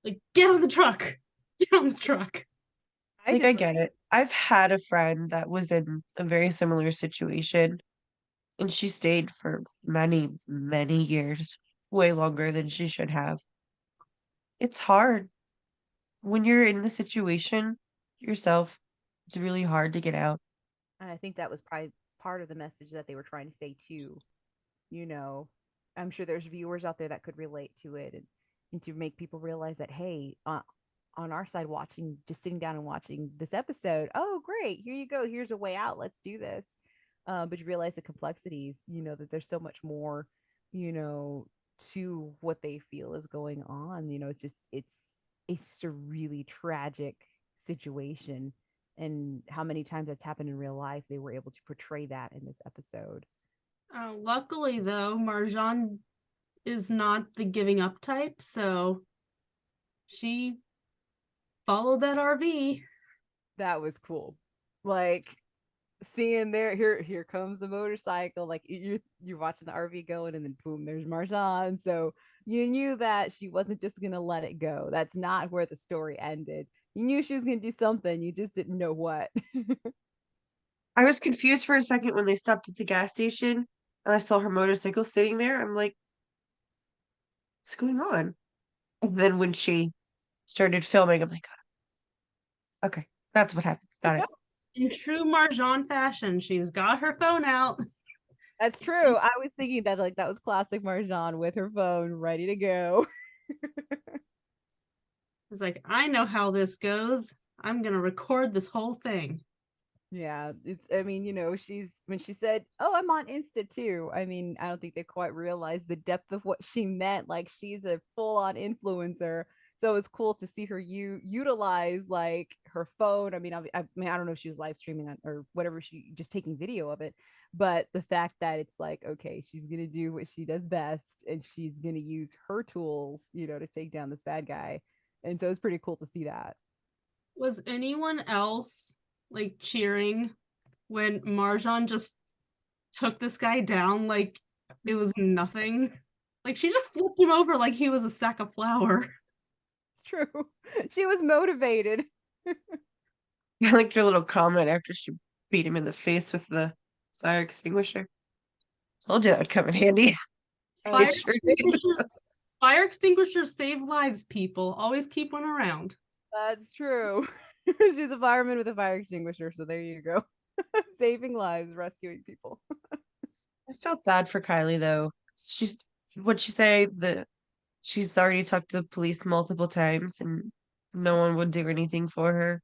Like, get on the truck. Get on the truck. I Like, I just get it. I've had a friend that was in a very similar situation, and she stayed for many, many years, way longer than she should have. It's hard. When you're in the situation yourself, it's really hard to get out. And I think that was probably part of the message that they were trying to say too. You know, I'm sure there's viewers out there that could relate to it, and to make people realize that, hey, on our side, watching, just sitting down and watching this episode, oh, great, here you go. Here's a way out. Let's do this. But you realize the complexities, that there's so much more, to what they feel is going on. It's a really tragic situation, and how many times that's happened in real life, they were able to portray that in this episode. Luckily, though, Marjan is not the giving up type, so she followed that RV. That was cool. Like, seeing there, here comes the motorcycle. Like, you're watching the RV going, and then boom, there's Marjan. So you knew that she wasn't just gonna let it go. That's not where the story ended. You knew she was gonna do something, you just didn't know what. I was confused for a second when they stopped at the gas station and I saw her motorcycle sitting there. I'm like, what's going on? And then when she started filming, I'm like, okay. That's what happened. Got it. In true Marjan fashion, she's got her phone out. That's true. I was thinking that like that was classic Marjan with her phone ready to go. It's like, I know how this goes. I'm gonna record this whole thing. Yeah, it's I mean, she's when she said, "Oh, I'm on Insta too." I mean, I don't think they quite realized the depth of what she meant. Like she's a full-on influencer. So it's cool to see her utilize like her phone. I mean, I don't know if she was live streaming on or whatever, she just taking video of it, but the fact that it's like, okay, she's gonna do what she does best, and she's gonna use her tools, to take down this bad guy, and so it's pretty cool to see that. Was anyone else like cheering when Marjan just took this guy down like it was nothing? Like she just flipped him over like he was a sack of flour. It's true. She was motivated. I liked your little comment after she beat him in the face with the fire extinguisher. Told you that would come in handy. Fire It sure did. fire extinguishers save lives, people. Always keep one around. That's true. She's a fireman with a fire extinguisher, so there you go. Saving lives, rescuing people. I felt bad for Kylie though. What'd she say? She's already talked to the police multiple times and no one would do anything for her.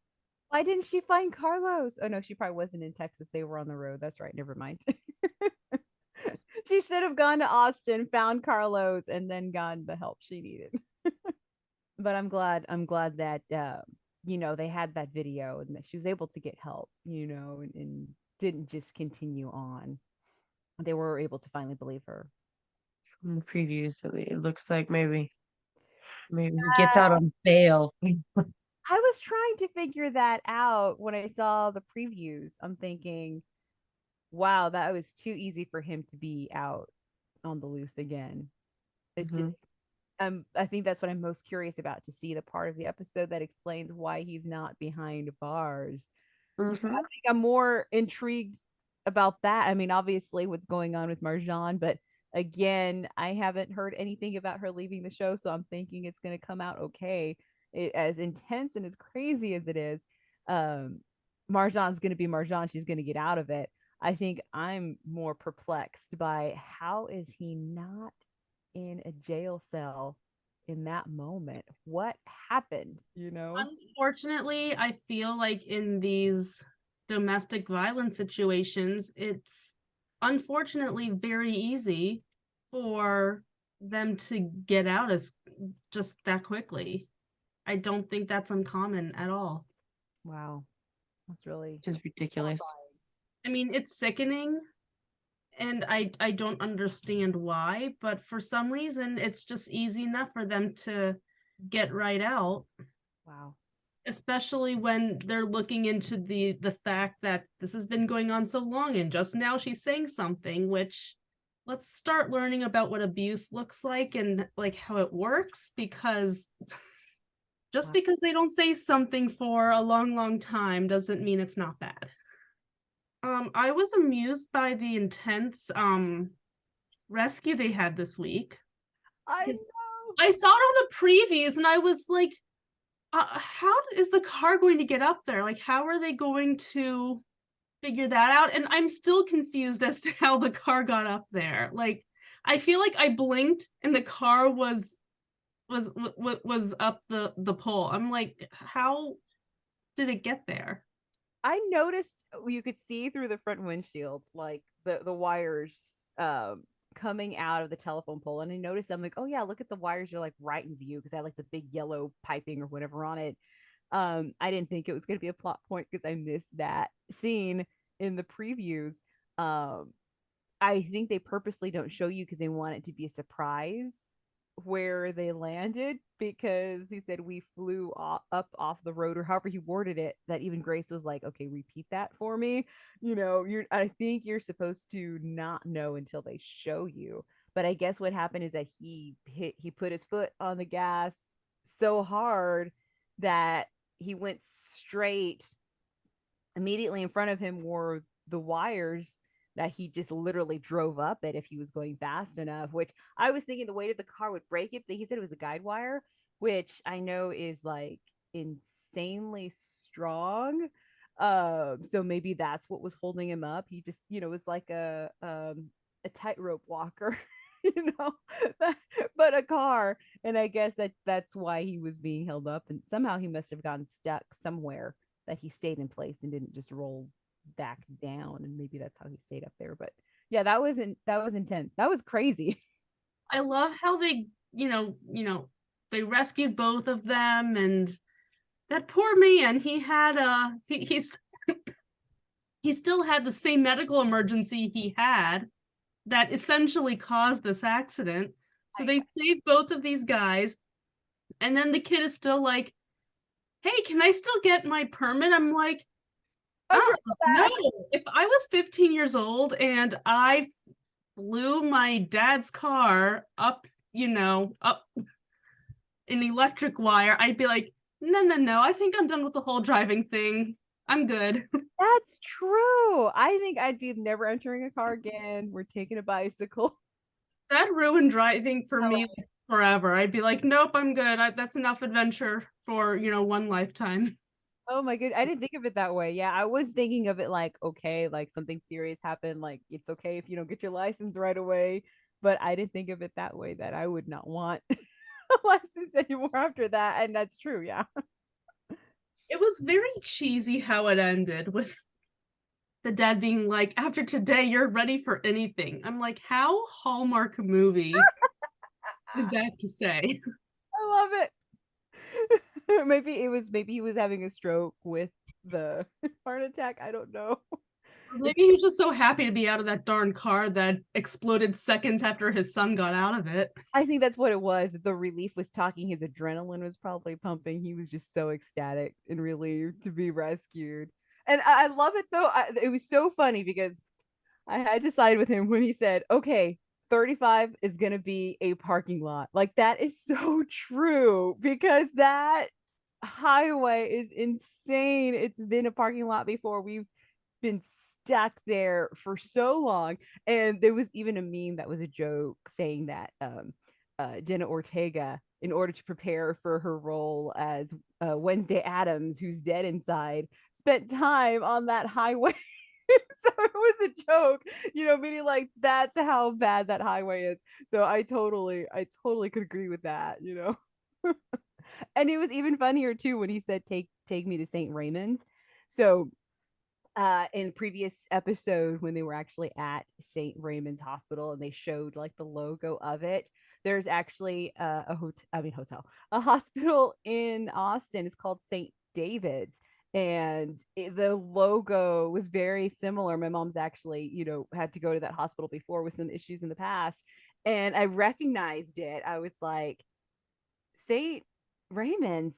Why didn't she find Carlos? Oh no, she probably wasn't in Texas. They were on the road. That's right. Never mind. She should have gone to Austin, found Carlos, and then gotten the help she needed. But I'm glad that they had that video and that she was able to get help, and didn't just continue on. They were able to finally believe her. From the previews, so it looks like maybe he gets out on bail. I was trying to figure that out when I saw the previews. I'm thinking, wow, that was too easy for him to be out on the loose again. It Mhm. just I think that's what I'm most curious about, to see the part of the episode that explains why he's not behind bars. I Mhm. think I'm more intrigued about that. I mean, obviously what's going on with Marjan, but again, I haven't heard anything about her leaving the show, so I'm thinking it's going to come out okay. As intense and as crazy as it is, um, Marjan's going to be Marjan. She's going to get out of it. I think I'm more perplexed by how is he not in a jail cell in that moment? What happened, Unfortunately, I feel like in these domestic violence situations, it's unfortunately very easy for them to get out as just that quickly. I don't think that's uncommon at all. Wow, that's really Just ridiculous. I mean, it's sickening and I don't understand why, but for some reason it's just easy enough for them to get right out. wow. Especially when they're looking into the fact that this has been going on so long and just now she's saying something, which let's start learning about what abuse looks like and like how it works, because just because they don't say something for a long time doesn't mean it's not bad. I was amused by the intense rescue they had this week. I know. I saw it on the previews and I was like, how is the car going to get up there? Like, how are they going to figure that out? And I'm still confused as to how the car got up there. Like, I feel like I blinked and the car was up the pole. I'm like, how did it get there? I noticed you could see through the front windshield, like the wires coming out of the telephone pole. And I noticed, I'm like, oh yeah, look at the wires. You're like right in view, because I had like the big yellow piping or whatever on it. I didn't think it was going to be a plot point because I missed that scene in the previews. I think they purposely don't show you because they want it to be a surprise where they landed, because he said we flew up off the road, or however he worded it, that even Grace was like, okay, repeat that for me. I think you're supposed to not know until they show you. But I guess what happened is that he put his foot on the gas so hard that he went straight. Immediately in front of him were the wires that he just literally drove up it if he was going fast enough, which I was thinking the weight of the car would break it, but he said it was a guide wire, which I know is like insanely strong. So maybe that's what was holding him up. He just, was like a tightrope walker, you know, but a car. And I guess that's why he was being held up. And somehow he must have gotten stuck somewhere that he stayed in place and didn't just roll back down. And maybe that's how he stayed up there. But yeah, that was intense. That was crazy. I love how they, they rescued both of them, and that poor man, he had he's he still had the same medical emergency he had that essentially caused this accident. So they saved both of these guys, and then the kid is still like, "Hey, can I still get my permit?" I'm like, "Oh, no. If I was 15 years old and I flew my dad's car up, up an electric wire, I'd be like, no, no, no. I think I'm done with the whole driving thing. I'm good." That's true. I think I'd be never entering a car again. We're taking a bicycle. That ruined driving for me forever. I'd be like, nope, I'm good. That's enough adventure for, one lifetime. Oh my good. I didn't think of it that way. Yeah, I was thinking of it like, okay, like something serious happened. Like it's okay if you don't get your license right away. But I didn't think of it that way, that I would not want a license anymore after that. And that's true. Yeah. It was very cheesy how it ended, with the dad being like, after today, you're ready for anything. I'm like, how Hallmark movie is that to say? I love it. Maybe he was having a stroke with the heart attack. I don't know. Maybe he was just so happy to be out of that darn car that exploded seconds after his son got out of it. I think that's what it was. The relief was talking. His adrenaline was probably pumping. He was just so ecstatic and relieved to be rescued. And I love it though. It was so funny because I had to side with him when he said, okay, 35 is going to be a parking lot. Like that is so true because that highway is insane. It's been a parking lot before. We've been stuck there for so long. And there was even a meme that was a joke saying that Jenna Ortega, in order to prepare for her role as Wednesday Addams, who's dead inside, spent time on that highway. So it was a joke, meaning like that's how bad that highway is. So I totally could agree with that. And it was even funnier too when he said take me to St. Raymond's. So in previous episode when they were actually at St. Raymond's Hospital and they showed like the logo of it, there's actually a hospital in Austin. It's called St. David's, and the logo was very similar. My mom's actually, had to go to that hospital before with some issues in the past, and I recognized it. I was like, St. Raymond's,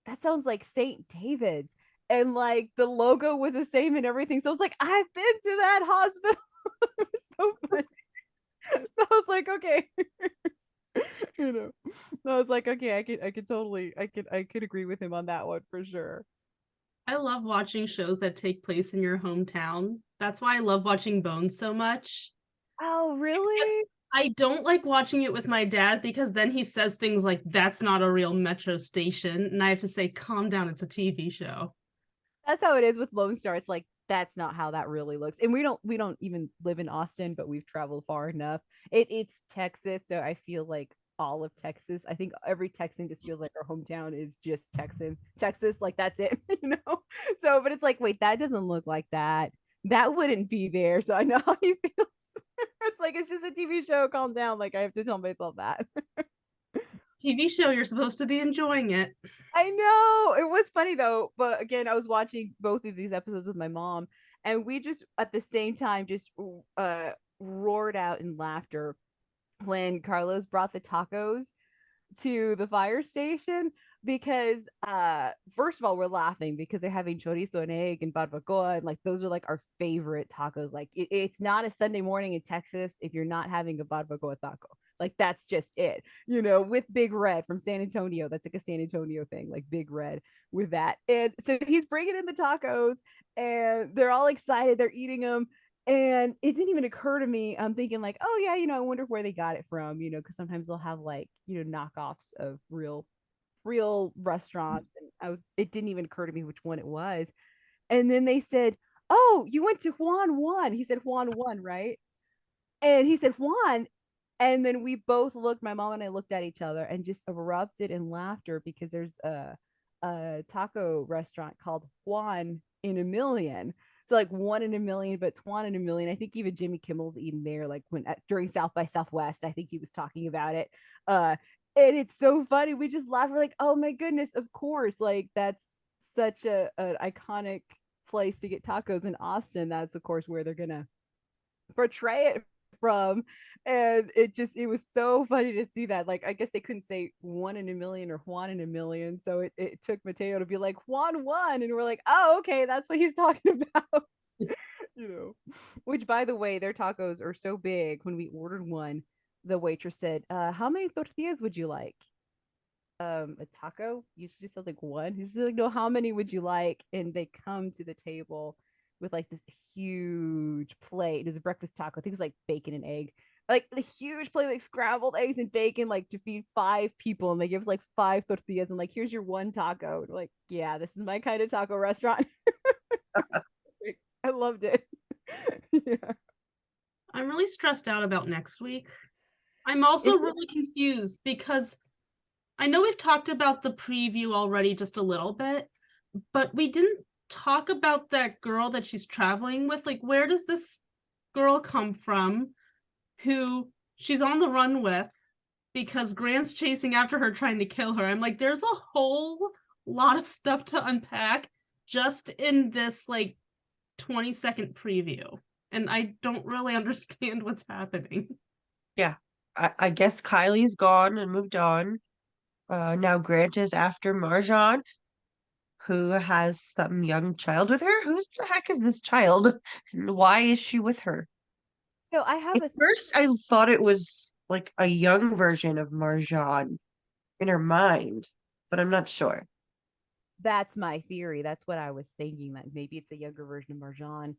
that sounds like St. David's. And like the logo was the same and everything. So I was like, I've been to that hospital. It was so funny. So I was like, okay. I was like, okay, I could agree with him on that one for sure. I love watching shows that take place in your hometown. That's why I love watching Bones so much. Oh, really? I don't like watching it with my dad because then he says things like, that's not a real metro station. And I have to say, calm down, it's a TV show. That's how it is with Lone Star. It's like that's not how that really looks. And we don't even live in Austin, but we've traveled far enough. It's Texas, so I feel like all of Texas. I think every Texan just feels like our hometown is just Texas, like that's it. So, but it's like, wait, that doesn't look like that. That wouldn't be there. So I know how he feels. It's like it's just a TV show. Calm down. Like I have to tell myself that. TV show, you're supposed to be enjoying it. I know. It was funny though, but again, I was watching both of these episodes with my mom, and we just at the same time just roared out in laughter when Carlos brought the tacos to the fire station because first of all we're laughing because they're having chorizo and egg and barbacoa, and like those are like our favorite tacos. Like it's not a Sunday morning in Texas if you're not having a barbacoa taco. Like that's just it, with Big Red from San Antonio. That's like a San Antonio thing, like Big Red with that. And so he's bringing in the tacos and they're all excited. They're eating them. And it didn't even occur to me. I'm thinking like, oh yeah, I wonder where they got it from, because sometimes they'll have like, knockoffs of real restaurants. And It didn't even occur to me which one it was. And then they said, "Oh, you went to Juan One." He said Juan One, right? And he said Juan. And then we both looked, my mom and I looked at each other and just erupted in laughter because there's a taco restaurant called Juan in a Million. So like one in a million, but it's Juan in a million. I think even Jimmy Kimmel's eating there, like during South by Southwest, I think he was talking about it. And it's so funny. We just laugh. We're like, oh my goodness, of course. Like that's such an iconic place to get tacos in Austin. That's of course where they're gonna portray it from. And it was so funny to see that. Like I guess they couldn't say one in a million or Juan in a million, so it took Mateo to be like Juan One, and we're like, oh okay, that's what he's talking about. Which by the way, their tacos are so big. When we ordered one, the waitress said, how many tortillas would you like? A taco usually just says like one. He's like, no, how many would you like? And they come to the table with like this huge plate. It was a breakfast taco. I think it was like bacon and egg, like the huge plate, like scrambled eggs and bacon, like to feed 5 people. And they give us like 5 tortillas and like, here's your one taco. And we're like, yeah, this is my kind of taco restaurant. I loved it. Yeah. I'm really stressed out about next week. I'm also really confused because I know we've talked about the preview already just a little bit, but we didn't talk about that girl that she's traveling with. Like, where does this girl come from who she's on the run with because Grant's chasing after her trying to kill her? I'm like, there's a whole lot of stuff to unpack just in this like 20-second preview, and I don't really understand what's happening. Yeah. I guess Kylie's gone and moved on. Now Grant is after Marjan, who has some young child with her. Who's the heck is this child? And why is she with her? So I have At first, I thought it was like a young version of Marjan in her mind, but I'm not sure. That's my theory. That's what I was thinking, that maybe it's a younger version of Marjan.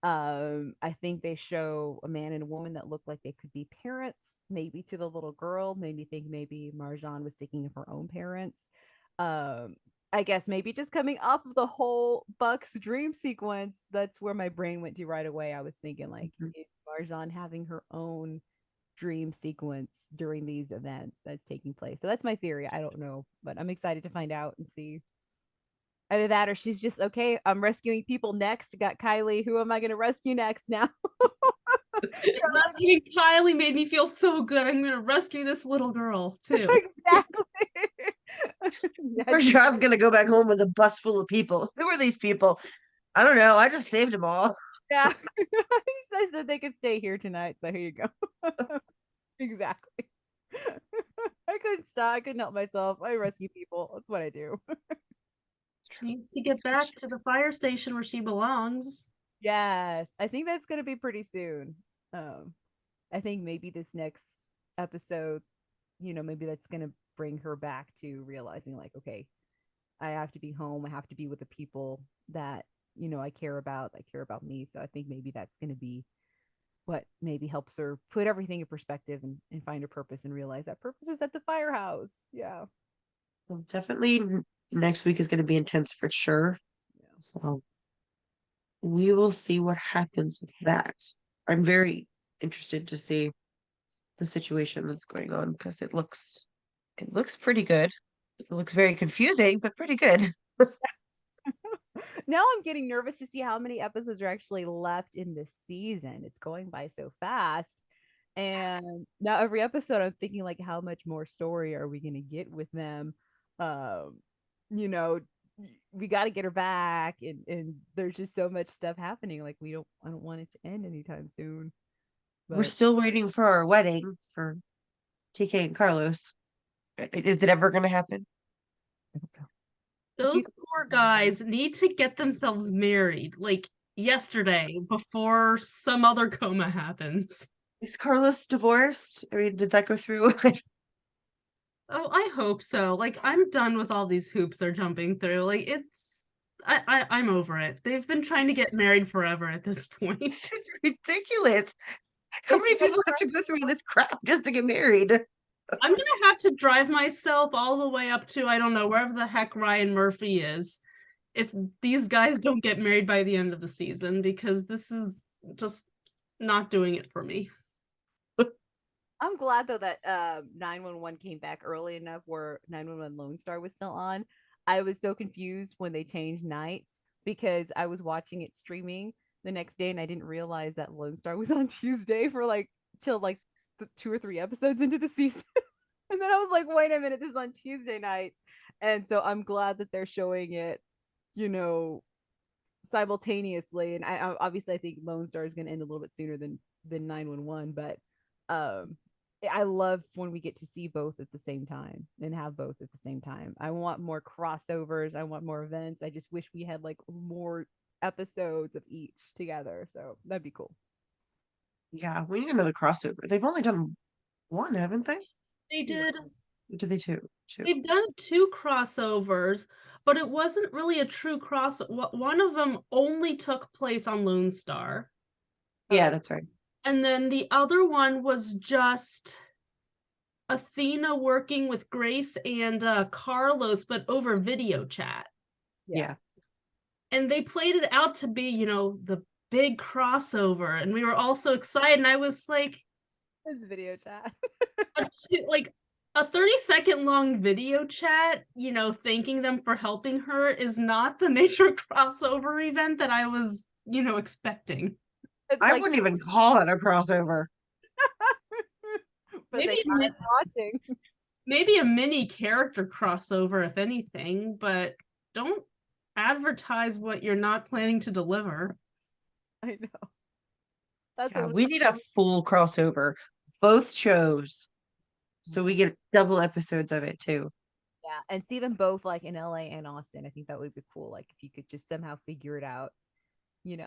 I think they show a man and a woman that look like they could be parents, maybe to the little girl. Made me think maybe Marjan was thinking of her own parents. I guess maybe just coming off of the whole Buck's dream sequence, that's where my brain went to right away. I was thinking like, is Marjan having her own dream sequence during these events that's taking place? So that's my theory. I don't know, but I'm excited to find out and see. Either that or she's just, okay, I'm rescuing people next. Got Kylie. Who am I going to rescue next now? Rescuing Kylie made me feel so good. I'm going to rescue this little girl, too. Exactly. Marjan's gonna go back home with a bus full of people. Who are these people? I don't know. I just saved them all. Yeah. I said they could stay here tonight. So here you go. Exactly. I couldn't stop. I couldn't help myself. I rescue people. That's what I do. Needs to get back to the fire station where she belongs. Yes, I think that's going to be pretty soon. I think maybe this next episode, maybe that's going to bring her back to realizing like, okay, I have to be home. I have to be with the people that, I care about, that care about me. So I think maybe that's going to be what maybe helps her put everything in perspective and find her purpose and realize that purpose is at the firehouse. Yeah. Well, definitely next week is going to be intense for sure. Yeah. So we will see what happens with that. I'm very interested to see the situation that's going on because it looks pretty good. It looks very confusing, but pretty good. Now I'm getting nervous to see how many episodes are actually left in this season. It's going by so fast. And now every episode I'm thinking like, how much more story are we going to get with them? You know, we got to get her back, and there's just so much stuff happening. Like I don't want it to end anytime soon. We're But still waiting for our wedding for TK and Carlos. Is it ever going to happen? I don't know. Those poor guys need to get themselves married, like yesterday, before some other coma happens. Is Carlos divorced? I mean, did that go through? Oh, I hope so. Like, I'm done with all these hoops they're jumping through. Like, I'm over it. They've been trying to get married forever at this point. This is ridiculous. How many people have to go through all this crap just to get married? I'm gonna have to drive myself all the way up to, I don't know, wherever the heck Ryan Murphy is, if these guys don't get married by the end of the season, because this is just not doing it for me. I'm glad though that 911 came back early enough where 911 Lone Star was still on. I was so confused when they changed nights because I was watching it streaming the next day and I didn't realize that Lone Star was on Tuesday for like till like the 2 or 3 episodes into the season. And then I was like, wait a minute, this is on Tuesday nights. And so I'm glad that they're showing it, you know, simultaneously. And obviously I think Lone Star is going to end a little bit sooner than 911, but um I love when we get to see both at the same time and have both at the same time. I want more crossovers. I want more events. I just wish we had like more episodes of each together. So that'd be cool. Yeah, we need another crossover. They've only done one, haven't they? They did. Or did they two? Two. They've done 2 crossovers, but it wasn't really a true cross. One of them only took place on Lone Star. Yeah, that's right. And then the other one was just Athena working with Grace and Carlos, but over video chat. Yeah. And they played it out to be, the big crossover. And we were all so excited. And I was like, It's video chat. like a 30-second long video chat, thanking them for helping her is not the major crossover event that I was, expecting. I wouldn't even call it a crossover. But they got us watching. Maybe a mini character crossover, if anything, but don't advertise what you're not planning to deliver. I know. That's Yeah, we need a full crossover. Both shows. So we get double episodes of it too. Yeah, and see them both like in LA and Austin. I think that would be cool. Like if you could just somehow figure it out,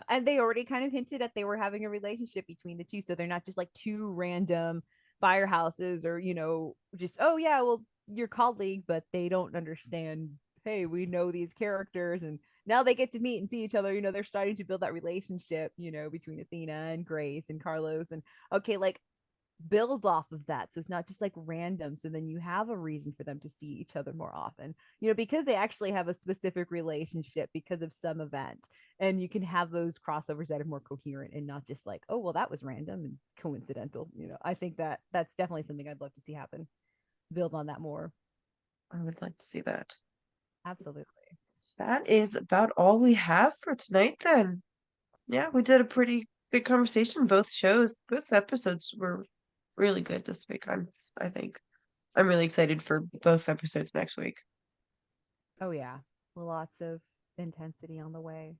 And they already kind of hinted that they were having a relationship between the two, so they're not just like two random firehouses or just oh yeah, well your colleague, but they don't understand. Hey, we know these characters, and now they get to meet and see each other. They're starting to build that relationship. Between Athena and Grace and Carlos, and okay, like build off of that so it's not just like random, so then you have a reason for them to see each other more often, because they actually have a specific relationship because of some event, and you can have those crossovers that are more coherent and not just like, oh well, that was random and coincidental. I think that that's definitely something I'd love to see happen. Build on that more. I would like to see that. Absolutely. That is about all we have for tonight then. Yeah, we did a pretty good conversation. Both episodes were really good this week. I think I'm really excited for both episodes next week. Oh yeah, lots of intensity on the way.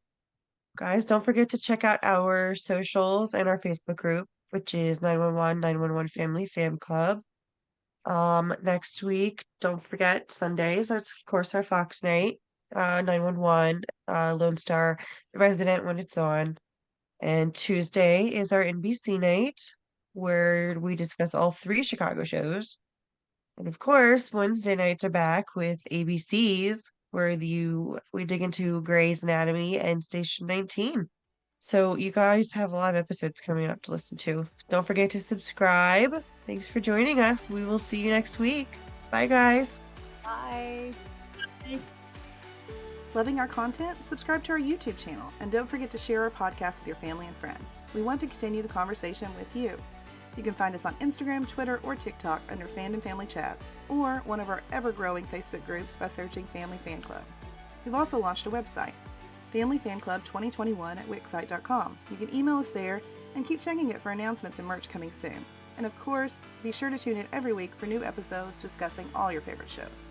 Guys, don't forget to check out our socials and our Facebook group, which is 911 Family Fam Club. Next week, don't forget Sundays. That's of course our Fox night. 911, Lone Star Resident when it's on. And Tuesday is our NBC night, where we discuss all 3 Chicago shows. And of course, Wednesday nights are back with ABC's, where we dig into Grey's Anatomy and Station 19. So you guys have a lot of episodes coming up to listen to. Don't forget to subscribe. Thanks for joining us. We will see you next week. Bye, guys. Bye. Loving our content? Subscribe to our YouTube channel, and don't forget to share our podcast with your family and friends. We want to continue the conversation with you. You can find us on Instagram, Twitter, or TikTok under Fandom Family Chats, or one of our ever-growing Facebook groups by searching Family Fan Club. We've also launched a website, Family Fan Club 2021 at wixsite.com. You can email us there and keep checking it for announcements and merch coming soon. And of course, be sure to tune in every week for new episodes discussing all your favorite shows.